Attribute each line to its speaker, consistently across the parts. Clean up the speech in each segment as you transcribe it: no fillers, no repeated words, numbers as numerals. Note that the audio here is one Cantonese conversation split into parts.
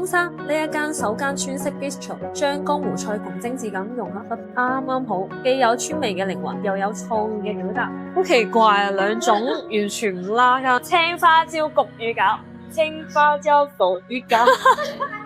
Speaker 1: 中山呢一間首間川式 bistro， 將江湖菜同精緻感融合得啱啱好，既有川味嘅靈魂，又有創意嘅表達。好奇怪啊，兩種完全唔拉㗎。青花椒焗乳鴿，青花椒焗乳鴿。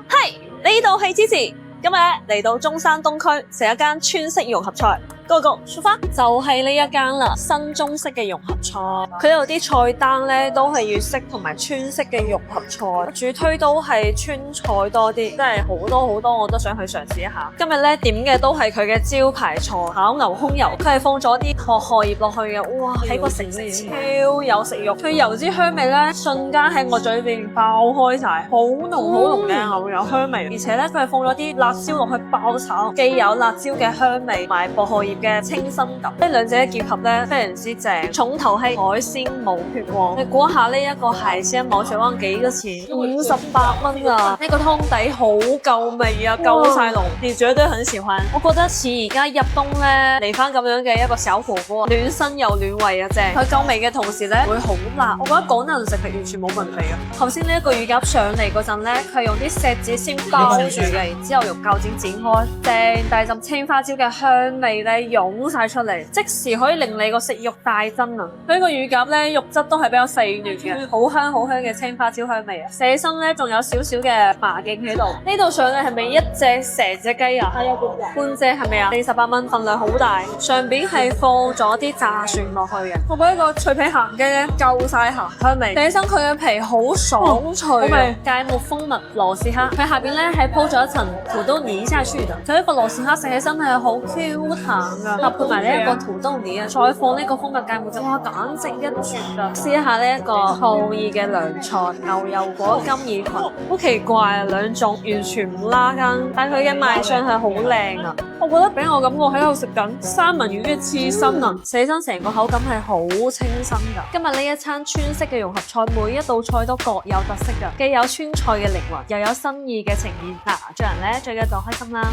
Speaker 1: 係呢度係芝士，今日嚟到中山東區食一間川式融合菜。Go 出發，就係呢一間啦，新中式嘅融合菜。佢有啲菜單咧都係粵式同埋川式嘅融合菜，主推都係川菜多啲，真係好多我都想去嘗試一下。今日咧點嘅都係佢嘅招牌菜炒牛胸油，佢係放咗啲荷葉落去嘅，哇！喺個食超有食慾，佢油脂香味咧瞬間喺我嘴邊爆開晒，好濃嘅牛油香味，而且咧佢係放咗啲辣椒落去爆炒，既有辣椒嘅香味，埋薄荷葉嘅清新感，呢兩者嘅結合咧非常之正。重頭係海鮮毛血旺，你估下呢一個海鮮毛血旺幾多錢？58蚊啊！呢個湯底好夠味啊，夠晒濃，你絕對很喜歡。我覺得似而家入冬咧嚟翻咁樣嘅一個小火鍋，暖身又暖胃啊，正。佢夠味嘅同時咧會好辣，我覺得廣東人食係完全冇問題嘅。頭先呢一個乳鴿上嚟嗰陣咧，佢係用啲錫紙先包住嘅，然之後用鉸剪剪開，正大陣青花椒嘅香味咧湧晒出嚟，即時可以令你個食慾大增啊！佢呢個乳鴿咧肉質都係比較細嫩嘅，好香嘅青花椒香味啊！寫身咧仲有少少嘅麻勁喺度。呢度上嚟係咪一隻成隻雞啊？係有半隻係咪啊？48蚊，份量好大。上邊係放咗啲炸蒜落去嘅。我覺得個脆皮鹹雞咧夠晒鹹香味，寫身佢嘅皮好爽脆，芥末蜂蜜螺絲蝦，佢下邊咧係鋪咗一層土豆泥下去嘅。佢呢個螺絲蝦食起身係好 Q 彈噶。搭配埋呢一個土豆泥啊，再放呢個蜂蜜芥末汁，哇，簡直一絕啊！試一下呢一個創意嘅涼菜牛油果金耳裙，好奇怪啊，兩種完全唔拉更，但佢嘅賣相係好靚啊！我覺得俾我感覺喺度食緊三文魚嘅刺身啊，寫真成個口感係好清新噶。今日呢一餐川式嘅融合菜，每一道菜都各有特色噶，既有川菜嘅靈魂，又有新意嘅呈現。做人咧最緊就開心啦！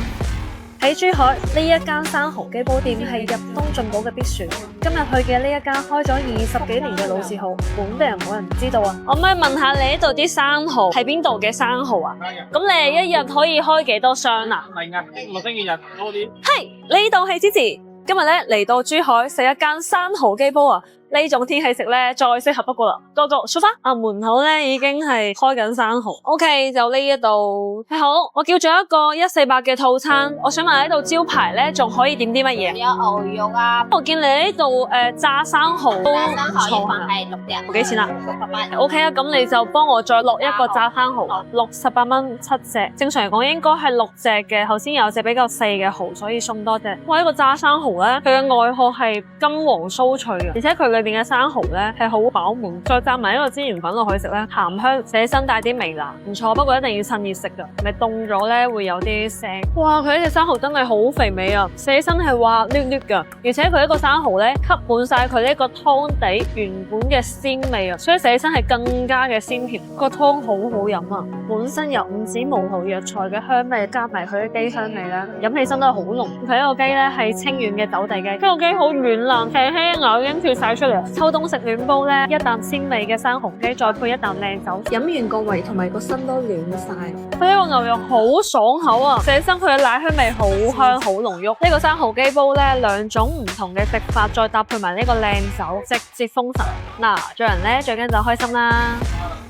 Speaker 1: 喺珠海呢一間生蠔雞煲店係入冬進補嘅必選。今日去嘅呢一間開咗20幾年嘅老字號，本地人冇人知道啊！我咪問下你呢度啲生蠔係邊度嘅生蠔啊？咁你一日可以開幾多箱啊？
Speaker 2: 係啊，6星期日多啲。
Speaker 1: 係呢度係芝芝，今日咧嚟到珠海食一間生蠔雞煲啊！呢種天氣食咧，再適合不過啦。Go 出發！門口咧已經係開緊生蠔。OK，就呢一度。你好，我叫咗一個148嘅套餐。我想問呢度招牌咧，仲可以點啲乜嘢？
Speaker 3: 有牛肉啊。
Speaker 1: 我見你呢度炸生蠔都唔錯啊。
Speaker 3: 係6隻。
Speaker 1: 幾錢啊
Speaker 3: 68蚊。
Speaker 1: OK 啊，咁你就幫我再落一個炸生蠔，68蚊7隻。正常嚟講應該係6隻嘅，頭先有隻比較細嘅蠔，所以送多隻。哇，呢個炸生蠔咧，佢嘅外殼係金黃酥脆嘅，而且佢裏邊嘅生蠔咧係好飽滿，再蘸埋一個孜然粉落去食咧，鹹香，寫身帶啲微辣，唔錯。不過一定要趁熱食噶，咪凍咗咧會有啲腥。哇，佢呢隻生蠔真係好肥美啊，寫身係滑捋捋噶，而且佢一個生蠔咧吸滿晒佢呢個湯底原本嘅鮮味啊，所以寫身係更加嘅鮮甜。個湯好好飲啊，本身有五子無頭藥材嘅香味，加埋佢啲雞香味咧，飲起身都係好濃。佢呢個雞咧係清遠嘅走地雞，呢個雞好軟爛，輕輕咬已經跳晒出嚟。秋冬食暖煲咧，一啖鮮味嘅生蠔雞，再配一啖靚酒，飲完個胃同埋個身都暖晒。佢呢個牛肉好爽口啊，寫身佢嘅奶香味好香好濃郁。呢個生蠔雞煲咧，兩種唔同嘅食法，再搭配埋呢個靚酒，直接封神。嗱，做人咧最緊就開心啦〜